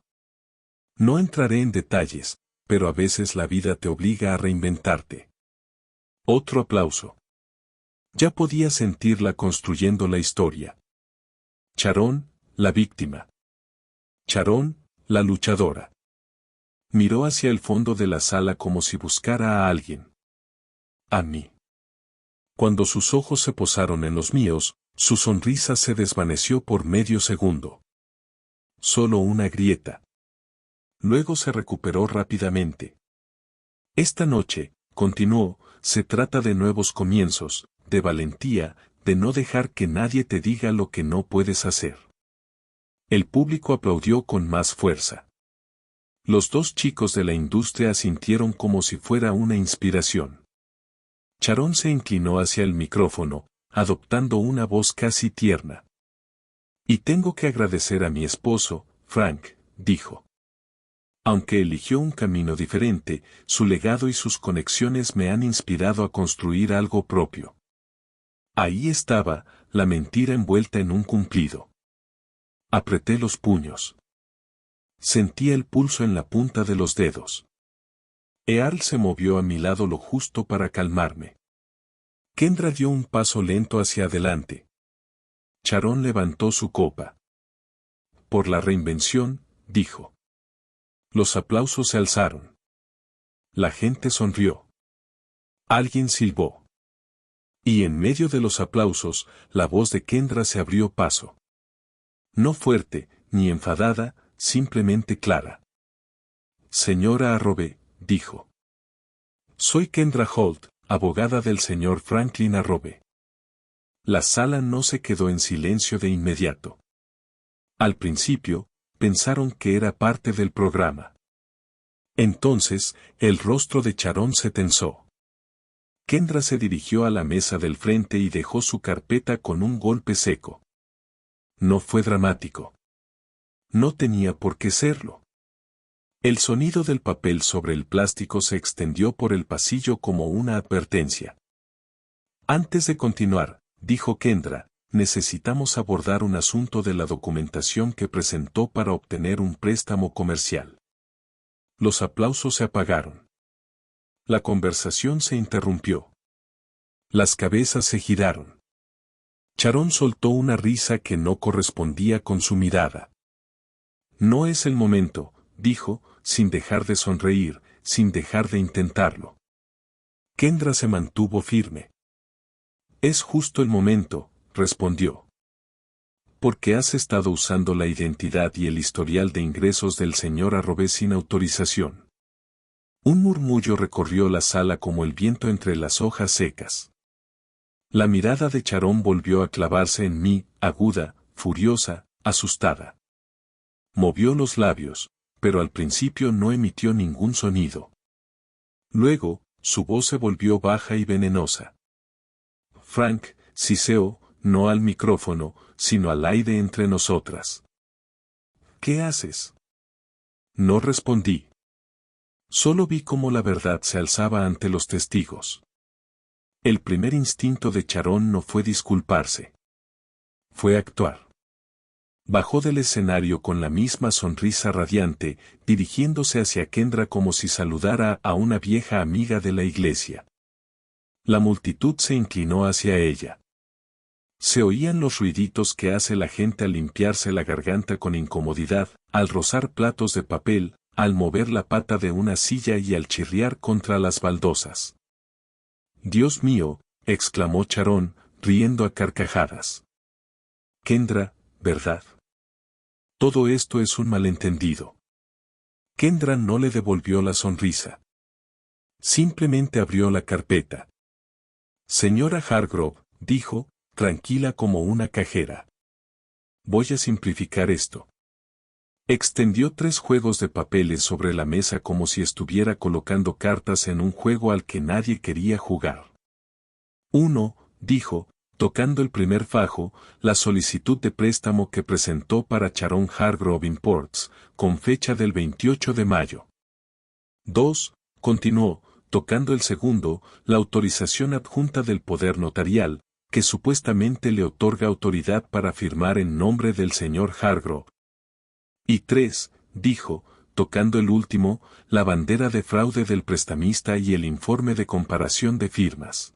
C: No entraré en detalles, pero a veces la vida te obliga a reinventarte. Otro aplauso. Ya podía sentirla construyendo la historia. Sharon, la víctima. Sharon, la luchadora. Miró hacia el fondo de la sala como si buscara a alguien. A mí. Cuando sus ojos se posaron en los míos, su sonrisa se desvaneció por medio segundo. Solo una grieta. Luego se recuperó rápidamente. Esta noche, continuó, se trata de nuevos comienzos, de valentía, de no dejar que nadie te diga lo que no puedes hacer. El público aplaudió con más fuerza. Los dos chicos de la industria asintieron como si fuera una inspiración. Sharon se inclinó hacia el micrófono, adoptando una voz casi tierna. Y tengo que agradecer a mi esposo, Frank, dijo. Aunque eligió un camino diferente, su legado y sus conexiones me han inspirado a construir algo propio. Ahí estaba, la mentira envuelta en un cumplido. Apreté los puños. Sentía el pulso en la punta de los dedos. Earl se movió a mi lado lo justo para calmarme. Kendra dio un paso lento hacia adelante. Sharon levantó su copa. Por la reinvención, dijo. Los aplausos se alzaron. La gente sonrió. Alguien silbó. Y en medio de los aplausos, la voz de Kendra se abrió paso. No fuerte, ni enfadada, simplemente clara. Señora Arroway, dijo. Soy Kendra Holt, abogada del señor Franklin Arroway. La sala no se quedó en silencio de inmediato. Al principio, pensaron que era parte del programa. Entonces, el rostro de Sharon se tensó. Kendra se dirigió a la mesa del frente y dejó su carpeta con un golpe seco. No fue dramático. No tenía por qué serlo. El sonido del papel sobre el plástico se extendió por el pasillo como una advertencia. Antes de continuar, dijo Kendra, necesitamos abordar un asunto de la documentación que presentó para obtener un préstamo comercial. Los aplausos se apagaron. La conversación se interrumpió. Las cabezas se giraron. Sharon soltó una risa que no correspondía con su mirada. No es el momento, dijo, sin dejar de sonreír, sin dejar de intentarlo. Kendra se mantuvo firme. Es justo el momento, respondió. Porque has estado usando la identidad y el historial de ingresos del señor Arroway sin autorización. Un murmullo recorrió la sala como el viento entre las hojas secas. La mirada de Sharon volvió a clavarse en mí, aguda, furiosa, asustada. Movió los labios, pero al principio no emitió ningún sonido. Luego, su voz se volvió baja y venenosa. Frank, siseó, no al micrófono, sino al aire entre nosotras. ¿Qué haces? No respondí. Solo vi cómo la verdad se alzaba ante los testigos. El primer instinto de Sharon no fue disculparse. Fue actuar. Bajó del escenario con la misma sonrisa radiante, dirigiéndose hacia Kendra como si saludara a una vieja amiga de la iglesia. La multitud se inclinó hacia ella. Se oían los ruiditos que hace la gente al limpiarse la garganta con incomodidad, al rozar platos de papel, al mover la pata de una silla y al chirriar contra las baldosas. Dios mío, exclamó Sharon, riendo a carcajadas. Kendra, ¿verdad? Todo esto es un malentendido. Kendra no le devolvió la sonrisa. Simplemente abrió la carpeta. Señora Hargrove, dijo, tranquila como una cajera. Voy a simplificar esto. Extendió 3 juegos de papeles sobre la mesa como si estuviera colocando cartas en un juego al que nadie quería jugar. 1, dijo, tocando el primer fajo, la solicitud de préstamo que presentó para Sharon Hargrove Imports, con fecha del 28 de mayo. 2, continuó, tocando el segundo, la autorización adjunta del poder notarial, que supuestamente le otorga autoridad para firmar en nombre del señor Hargrove. Y 3, dijo, tocando el último, la bandera de fraude del prestamista y el informe de comparación de firmas.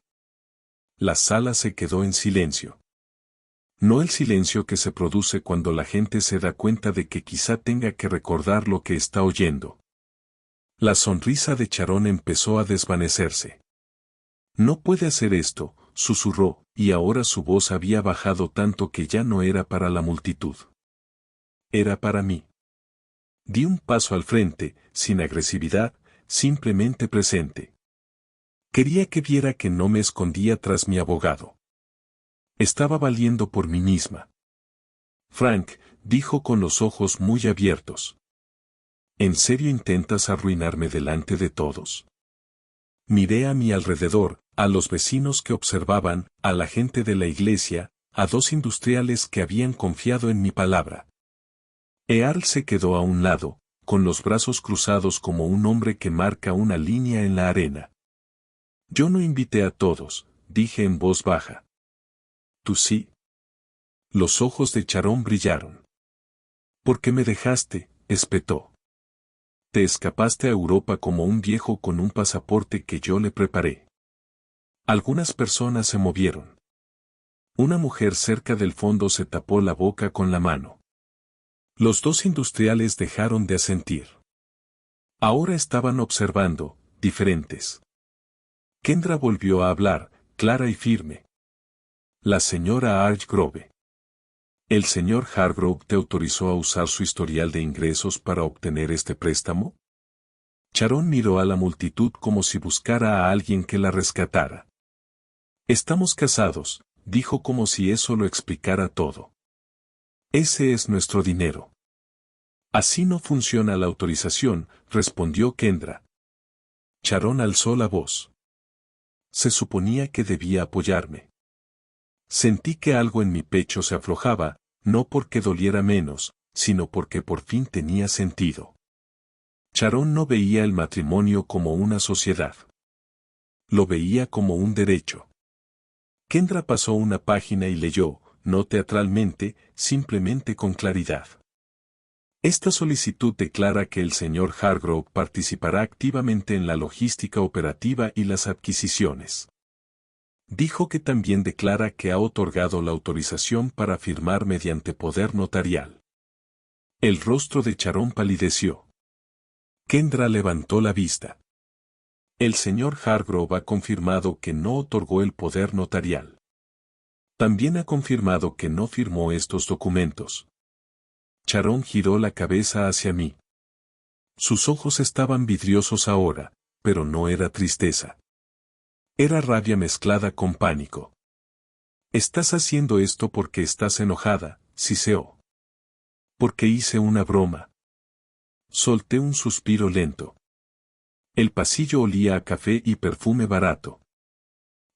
C: La sala se quedó en silencio. No el silencio que se produce cuando la gente se da cuenta de que quizá tenga que recordar lo que está oyendo. La sonrisa de Charón empezó a desvanecerse. No puede hacer esto, susurró, y ahora su voz había bajado tanto que ya no era para la multitud. Era para mí. Di un paso al frente, sin agresividad, simplemente presente. Quería que viera que no me escondía tras mi abogado. Estaba valiendo por mí misma. Frank, dijo con los ojos muy abiertos. ¿En serio intentas arruinarme delante de todos? Miré a mi alrededor, a los vecinos que observaban, a la gente de la iglesia, a dos industriales que habían confiado en mi palabra. Earl se quedó a un lado, con los brazos cruzados como un hombre que marca una línea en la arena. Yo no invité a todos, dije en voz baja. ¿Tú sí? Los ojos de Charón brillaron. ¿Por qué me dejaste?, espetó. Te escapaste a Europa como un viejo con un pasaporte que yo le preparé. Algunas personas se movieron. Una mujer cerca del fondo se tapó la boca con la mano. Los dos industriales dejaron de asentir. Ahora estaban observando, diferentes. Kendra volvió a hablar, clara y firme. La señora Hargrove. ¿El señor Hargrove te autorizó a usar su historial de ingresos para obtener este préstamo? Charón miró a la multitud como si buscara a alguien que la rescatara. Estamos casados, dijo como si eso lo explicara todo. Ese es nuestro dinero. Así no funciona la autorización, respondió Kendra. Charón alzó la voz. Se suponía que debía apoyarme. Sentí que algo en mi pecho se aflojaba, no porque doliera menos, sino porque por fin tenía sentido. Charón no veía el matrimonio como una sociedad. Lo veía como un derecho. Kendra pasó una página y leyó, no teatralmente, simplemente con claridad. Esta solicitud declara que el señor Hargrove participará activamente en la logística operativa y las adquisiciones. Dijo que también declara que ha otorgado la autorización para firmar mediante poder notarial. El rostro de Charón palideció. Kendra levantó la vista. El señor Hargrove ha confirmado que no otorgó el poder notarial. También ha confirmado que no firmó estos documentos. Charón giró la cabeza hacia mí. Sus ojos estaban vidriosos ahora, pero no era tristeza. Era rabia mezclada con pánico. Estás haciendo esto porque estás enojada, siseó. Porque hice una broma. Solté un suspiro lento. El pasillo olía a café y perfume barato.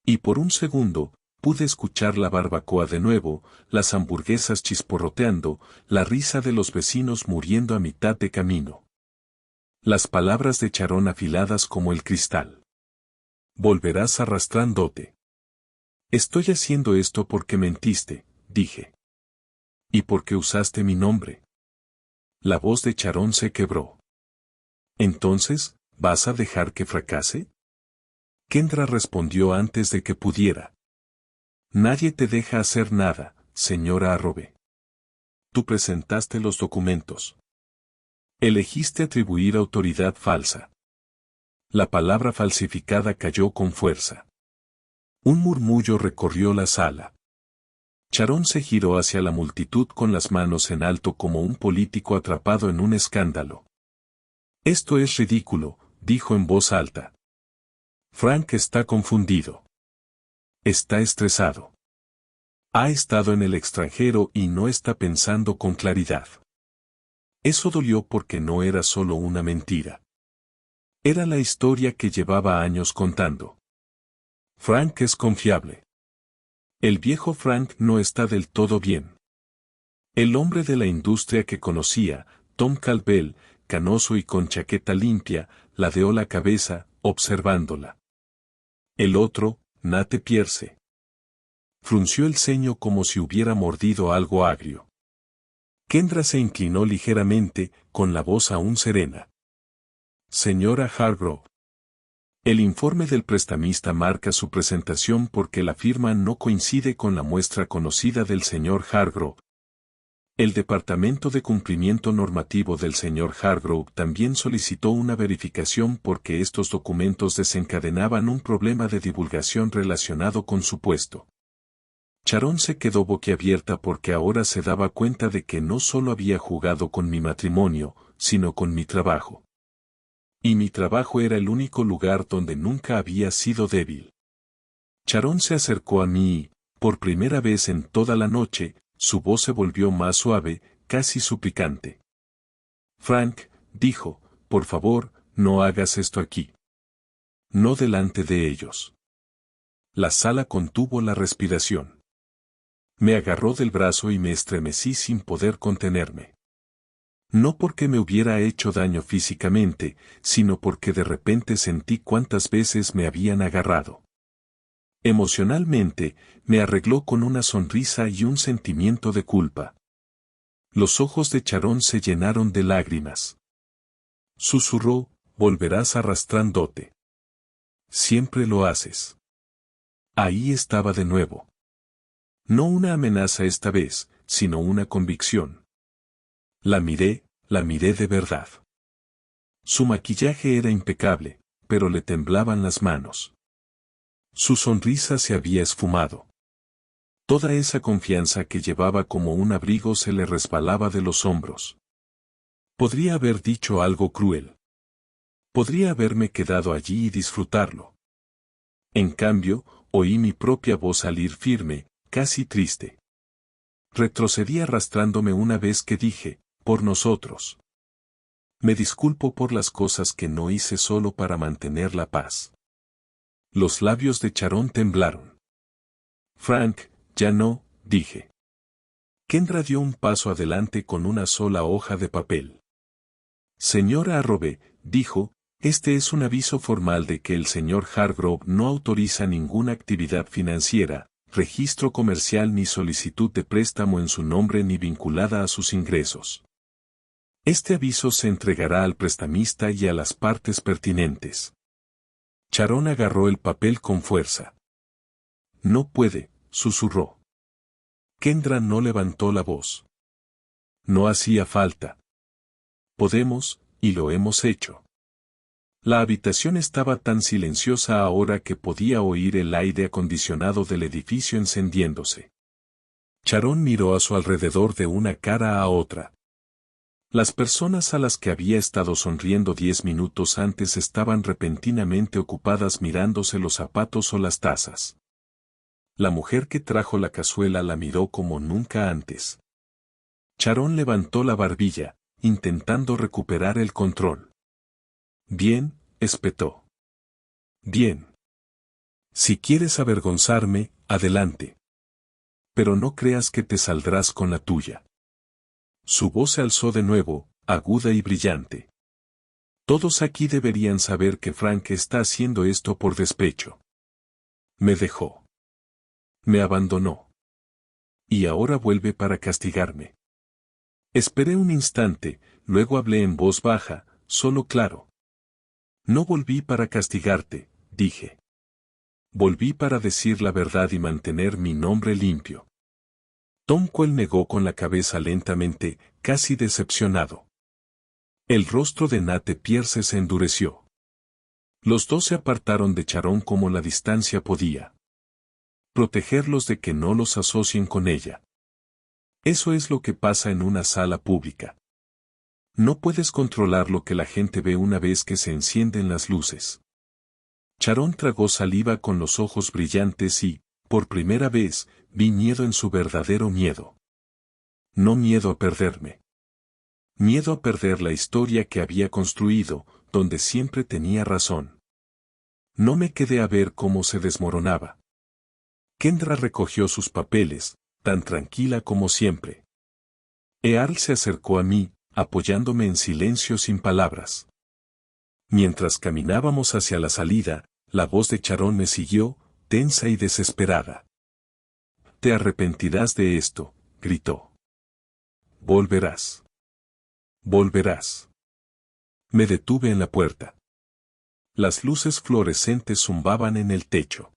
C: Y por un segundo, pude escuchar la barbacoa de nuevo, las hamburguesas chisporroteando, la risa de los vecinos muriendo a mitad de camino. Las palabras de Charón afiladas como el cristal. Volverás arrastrándote. Estoy haciendo esto porque mentiste, dije. Y porque usaste mi nombre. La voz de Charón se quebró. Entonces, ¿vas a dejar que fracase? Kendra respondió antes de que pudiera. Nadie te deja hacer nada, señora Hargrove. Tú presentaste los documentos. Elegiste atribuir autoridad falsa. La palabra falsificada cayó con fuerza. Un murmullo recorrió la sala. Charón se giró hacia la multitud con las manos en alto como un político atrapado en un escándalo. Esto es ridículo, dijo en voz alta. Frank está confundido. Está estresado. Ha estado en el extranjero y no está pensando con claridad. Eso dolió porque no era solo una mentira. Era la historia que llevaba años contando. Frank es confiable. El viejo Frank no está del todo bien. El hombre de la industria que conocía, Tom Caldwell, canoso y con chaqueta limpia, ladeó la cabeza, observándola. El otro, Nate Pierce. Frunció el ceño como si hubiera mordido algo agrio. Kendra se inclinó ligeramente, con la voz aún serena. Señora Hargrove. El informe del prestamista marca su presentación porque la firma no coincide con la muestra conocida del señor Hargrove. El Departamento de Cumplimiento Normativo del señor Hargrove también solicitó una verificación porque estos documentos desencadenaban un problema de divulgación relacionado con su puesto. Sharon se quedó boquiabierta porque ahora se daba cuenta de que no solo había jugado con mi matrimonio, sino con mi trabajo. Y mi trabajo era el único lugar donde nunca había sido débil. Sharon se acercó a mí y, por primera vez en toda la noche, su voz se volvió más suave, casi suplicante. Frank, dijo, por favor, no hagas esto aquí. No delante de ellos. La sala contuvo la respiración. Me agarró del brazo y me estremecí sin poder contenerme. No porque me hubiera hecho daño físicamente, sino porque de repente sentí cuántas veces me habían agarrado. Emocionalmente, me arregló con una sonrisa y un sentimiento de culpa. Los ojos de Sharon se llenaron de lágrimas. Susurró, volverás arrastrándote. Siempre lo haces. Ahí estaba de nuevo. No una amenaza esta vez, sino una convicción. La miré de verdad. Su maquillaje era impecable, pero le temblaban las manos. Su sonrisa se había esfumado. Toda esa confianza que llevaba como un abrigo se le resbalaba de los hombros. Podría haber dicho algo cruel. Podría haberme quedado allí y disfrutarlo. En cambio, oí mi propia voz salir firme, casi triste. Retrocedí arrastrándome una vez que dije, por nosotros. Me disculpo por las cosas que no hice solo para mantener la paz. Los labios de Sharon temblaron. Frank, ya no, dije. Kendra dio un paso adelante con una sola hoja de papel. Señora Arrove, dijo, este es un aviso formal de que el señor Hargrove no autoriza ninguna actividad financiera, registro comercial ni solicitud de préstamo en su nombre ni vinculada a sus ingresos. Este aviso se entregará al prestamista y a las partes pertinentes. Sharon agarró el papel con fuerza. No puede, susurró. Kendra no levantó la voz. No hacía falta. Podemos, y lo hemos hecho. La habitación estaba tan silenciosa ahora que podía oír el aire acondicionado del edificio encendiéndose. Sharon miró a su alrededor de una cara a otra. Las personas a las que había estado sonriendo 10 minutos antes estaban repentinamente ocupadas mirándose los zapatos o las tazas. La mujer que trajo la cazuela la miró como nunca antes. Sharon levantó la barbilla, intentando recuperar el control. Bien, espetó. Bien. Si quieres avergonzarme, adelante. Pero no creas que te saldrás con la tuya. Su voz se alzó de nuevo, aguda y brillante. Todos aquí deberían saber que Frank está haciendo esto por despecho. Me dejó. Me abandonó. Y ahora vuelve para castigarme. Esperé un instante, luego hablé en voz baja, solo claro. No volví para castigarte, dije. Volví para decir la verdad y mantener mi nombre limpio. Tom Quell negó con la cabeza lentamente, casi decepcionado. El rostro de Nate Pierce se endureció. Los dos se apartaron de Sharon como la distancia podía. Protegerlos de que no los asocien con ella. Eso es lo que pasa en una sala pública. No puedes controlar lo que la gente ve una vez que se encienden las luces. Sharon tragó saliva con los ojos brillantes y, por primera vez, vi miedo en su verdadero miedo. No miedo a perderme. Miedo a perder la historia que había construido, donde siempre tenía razón. No me quedé a ver cómo se desmoronaba. Kendra recogió sus papeles, tan tranquila como siempre. Earl se acercó a mí, apoyándome en silencio sin palabras. Mientras caminábamos hacia la salida, la voz de Sharon me siguió, tensa y desesperada. Te arrepentirás de esto, gritó. Volverás. Volverás. Me detuve en la puerta. Las luces fluorescentes zumbaban en el techo.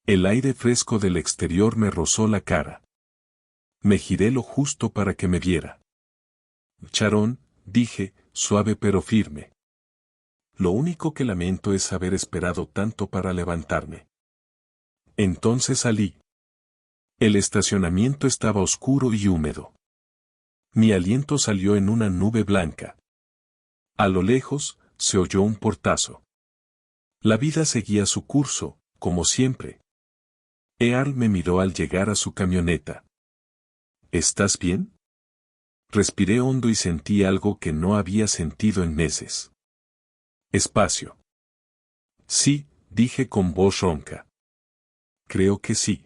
C: El aire fresco del exterior me rozó la cara. Me giré lo justo para que me viera. Sharon, dije, suave pero firme. Lo único que lamento es haber esperado tanto para levantarme. Entonces salí. El estacionamiento estaba oscuro y húmedo. Mi aliento salió en una nube blanca. A lo lejos, se oyó un portazo. La vida seguía su curso, como siempre. Earl me miró al llegar a su camioneta. ¿Estás bien? Respiré hondo y sentí algo que no había sentido en meses. Espacio. Sí, dije con voz ronca. Creo que sí.